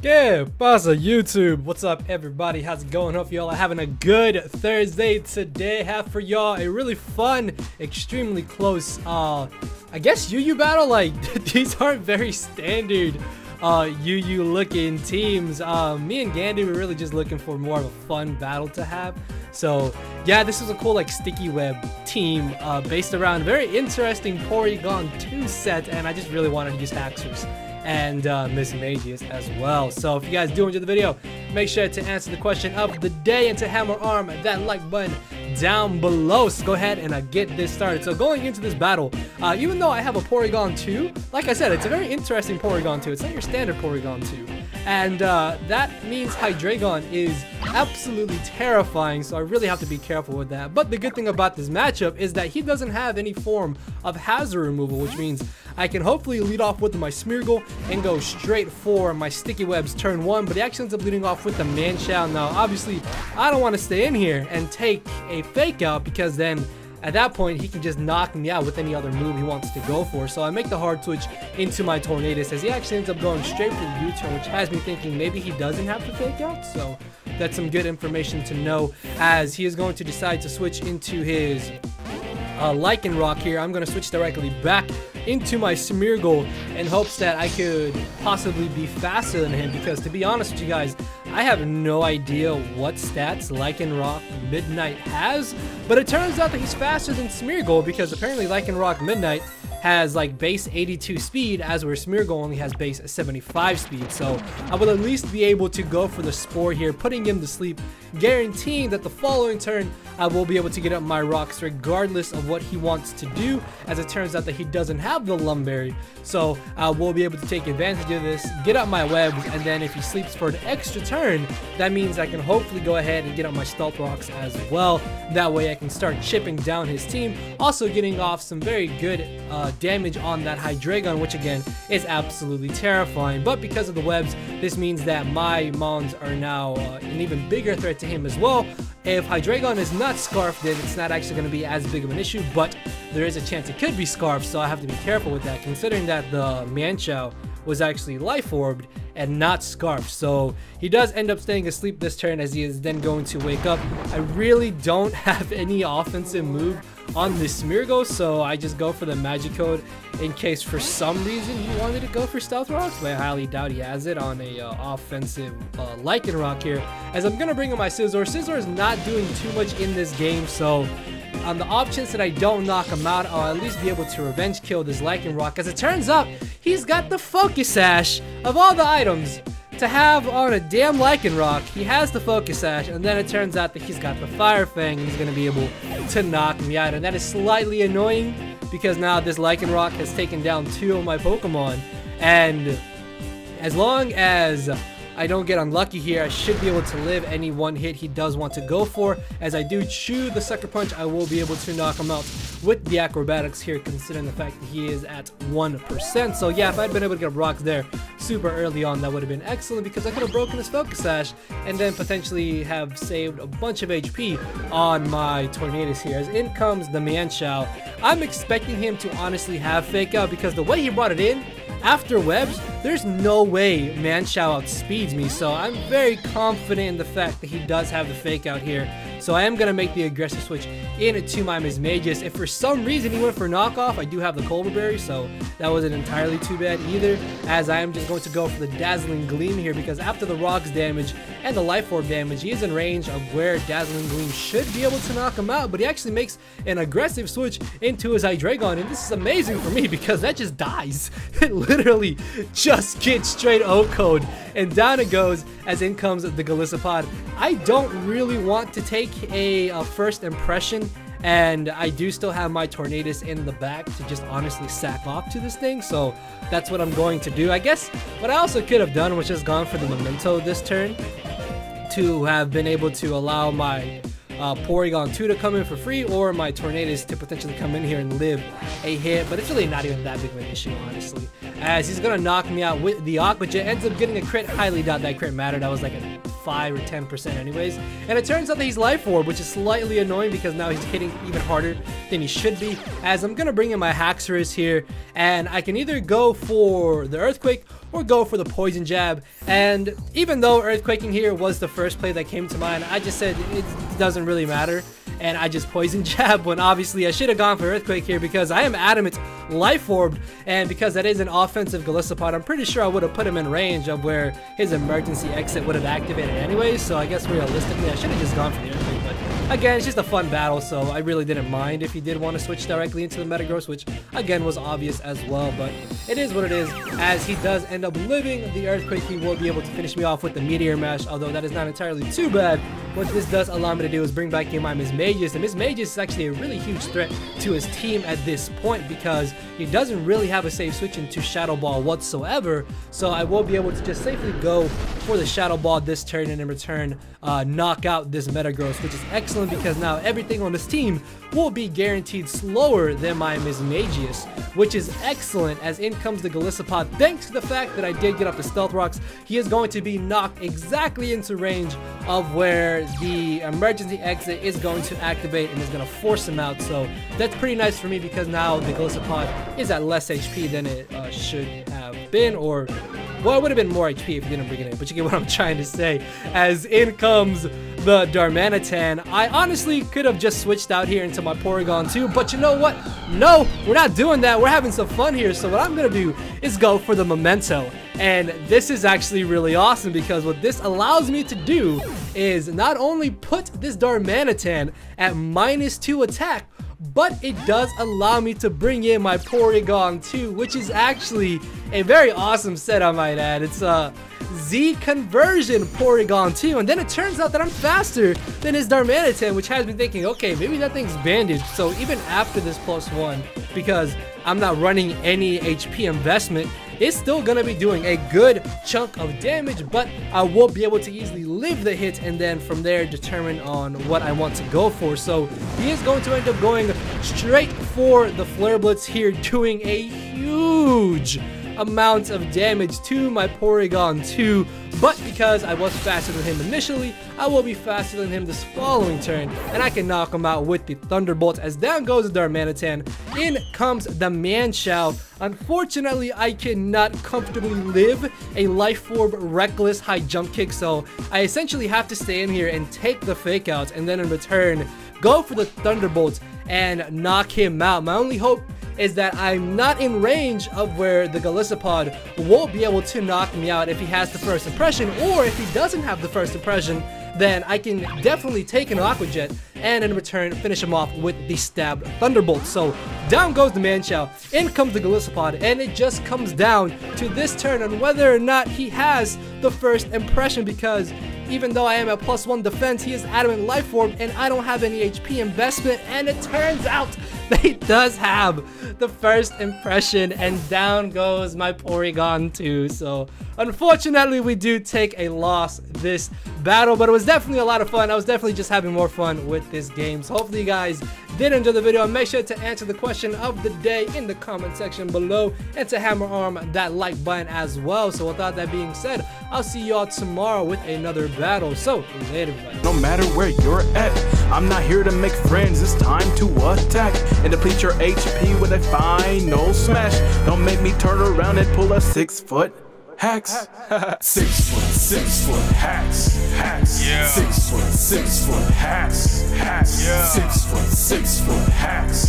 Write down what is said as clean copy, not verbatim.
Yeah, pasa YouTube. What's up, everybody? How's it going? Hope y'all are having a good Thursday today. Have for y'all a really fun, extremely close, I guess UU battle. Like, these aren't very standard UU looking teams. Me and Gandy were really just looking for more of a fun battle to have. So yeah, this is a cool like sticky web team based around a very interesting Porygon2 set, and I just really wanted to use Haxers and Miss Magius as well. So if you guys do enjoy the video, make sure to answer the question of the day and to hammer arm that like button down below. So go ahead and get this started. So going into this battle, even though I have a Porygon2, like I said, it's a very interesting Porygon2. It's not your standard Porygon2. And that means Hydreigon is absolutely terrifying, so I really have to be careful with that. But the good thing about this matchup is that he doesn't have any form of hazard removal, which means I can hopefully lead off with my Smeargle and go straight for my Sticky Webs turn 1, but he actually ends up leading off with the Manchow. Now, obviously, I don't want to stay in here and take a Fake Out, because then at that point, he can just knock me out with any other move he wants to go for. So I make the hard switch into my Tornadus, as he actually ends up going straight for the U-turn, which has me thinking maybe he doesn't have the Fake Out. So that's some good information to know, as he is going to decide to switch into his Lycanroc here. I'm going to switch directly back into my Smeargle in hopes that I could possibly be faster than him, because to be honest with you guys, I have no idea what stats Lycanroc Midnight has, but it turns out that he's faster than Smeargle, because apparently Lycanroc Midnight has like base 82 speed, as where Smeargle only has base 75 speed. So I will at least be able to go for the Spore here, putting him to sleep, guaranteeing that the following turn I will be able to get up my rocks regardless of what he wants to do, as it turns out that he doesn't have the Lumberry. So I will be able to take advantage of this, get up my webs, and then if he sleeps for an extra turn, that means I can hopefully go ahead and get up my Stealth Rocks as well. That way I can start chipping down his team, also getting off some very good damage on that Hydreigon, which again is absolutely terrifying. But because of the webs, this means that my Mons are now an even bigger threat to him as well. If Hydreigon is not Scarfed, then it's not actually going to be as big of an issue, but there is a chance it could be Scarfed, so I have to be careful with that, considering that the Manchow was actually Life Orbed and not Scarfed. So he does end up staying asleep this turn, as he is then going to wake up. I really don't have any offensive move on the Smeargle, so I just go for the Magicode in case for some reason he wanted to go for Stealth Rocks, but I highly doubt he has it on a offensive Lycanroc here, as I'm gonna bring in my Scizor. Scizor is not doing too much in this game, so on the off chance that I don't knock him out, I'll at least be able to revenge kill this Lycanroc. As it turns out, he's got the Focus Sash of all the items to have on a damn Lycanroc. He has the Focus Sash, and then it turns out that he's got the Fire Fang, and he's going to be able to knock me out. And that is slightly annoying, because now this Lycanroc has taken down 2 of my Pokemon, and as long as I don't get unlucky here, I should be able to live any one hit he does want to go for. As I do chew the Sucker Punch, I will be able to knock him out with the Acrobatics here, considering the fact that he is at 1%. So yeah, if I'd been able to get rocks there super early on, that would have been excellent, because I could have broken his Focus Sash and then potentially have saved a bunch of HP on my Tornadus here. As in comes the Manchow. I'm expecting him to honestly have Fake Out, because the way he brought it in after webs, there's no way Manchow outspeeds me, so I'm very confident in the fact that he does have the Fake Out here. So I am going to make the aggressive switch into my Miss Magius. If for some reason he went for knockoff, I do have the Colbur Berry, so that wasn't entirely too bad either, as I am just going to go for the Dazzling Gleam here, because after the rocks damage and the Life Orb damage, he is in range of where Dazzling Gleam should be able to knock him out, but he actually makes an aggressive switch into his Hydreigon, and this is amazing for me, because that just dies. It literally just gets straight O-code, and down it goes, as in comes the Golisopod. I don't really want to take a first impression, and I do still have my Tornadus in the back to just honestly sack off to this thing, so that's what I'm going to do. I guess what I also could have done was just gone for the Memento this turn, to have been able to allow my Porygon2 to come in for free, or my Tornadus to potentially come in here and live a hit, but it's really not even that big of an issue, honestly, as he's gonna knock me out with the Aqua Jet. Ends up getting a crit. Highly doubt that crit mattered. That was like a 5 or 10% anyways, and it turns out that he's Life Orb, which is slightly annoying, because now he's hitting even harder than he should be, as I'm gonna bring in my Haxorus here, and I can either go for the Earthquake or go for the Poison Jab. And even though Earthquaking here was the first play that came to mind, I just said it doesn't really matter, and I just Poison Jab, when obviously I should have gone for Earthquake here because I am adamant Life Orbed, and because that is an offensive Golisopod, I'm pretty sure I would have put him in range of where his emergency exit would have activated anyways. So I guess realistically I should have just gone for the Earthquake, but again, it's just a fun battle, so I really didn't mind if he did want to switch directly into the Metagross, which again was obvious as well. But it is what it is. As he does end up living the Earthquake, he will be able to finish me off with the Meteor Mash, although that is not entirely too bad. What this does allow me to do is bring back in my Mismagius, and Mismagius is actually a really huge threat to his team at this point because he doesn't really have a safe switch into Shadow Ball whatsoever. So I will be able to just safely go for the Shadow Ball this turn, and in return knock out this Metagross, which is excellent because now everything on this team will be guaranteed slower than my Mismagius, which is excellent, as in comes the Golisopod. Thanks to the fact that I did get up the Stealth Rocks, he is going to be knocked exactly into range of where the emergency exit is going to activate and is going to force him out. So that's pretty nice for me because now the Golisopod is at less HP than it should have been, or well, it would have been more HP if you didn't bring it in, but you get what I'm trying to say. As in comes the Darmanitan. I honestly could have just switched out here into my Porygon2, but you know what? No, we're not doing that. We're having some fun here. So what I'm going to do is go for the Memento. And this is actually really awesome because what this allows me to do is not only put this Darmanitan at -2 attack, but it does allow me to bring in my Porygon2, which is actually a very awesome set, I might add. It's a Z conversion Porygon2, and then it turns out that I'm faster than his Darmanitan, which has me thinking, okay, maybe that thing's bandaged. So even after this +1, because I'm not running any HP investment, it's still gonna be doing a good chunk of damage, but I will be able to easily live the hit and then from there determine on what I want to go for. So he is going to end up going straight for the Flare Blitz here, doing a huge amount of damage to my Porygon2, but because I was faster than him initially, I will be faster than him this following turn, and I can knock him out with the Thunderbolt. As down goes the Darmanitan, in comes the Manchow. Unfortunately, I cannot comfortably live a Life Orb Reckless high jump kick, so I essentially have to stay in here and take the Fake Out, and then in return go for the Thunderbolt and knock him out. My only hope is that I'm not in range of where the Golisopod won't be able to knock me out if he has the first impression, or if he doesn't have the first impression, then I can definitely take an Aqua Jet and in return finish him off with the Stabbed Thunderbolt. So down goes the Manchow, in comes the Golisopod, and it just comes down to this turn on whether or not he has the first impression, because even though I am at +1 defense, he is adamant Life Orb and I don't have any HP investment, and it turns out that he does have the first impression, and down goes my Porygon2. So unfortunately we do take a loss this battle, but it was definitely a lot of fun. I was definitely just having more fun with this game. So hopefully you guys did enjoy the video, and make sure to answer the question of the day in the comment section below, and to hammer arm that like button as well. So without that being said, I'll see y'all tomorrow with another battle. So later, everybody. No matter where you're at, I'm not here to make friends, it's time to attack and deplete your HP with a final smash. Don't make me turn around and pull a 6ftHax. 6ftHax. Yeah. 6ftHax. Yeah. 6ftHax.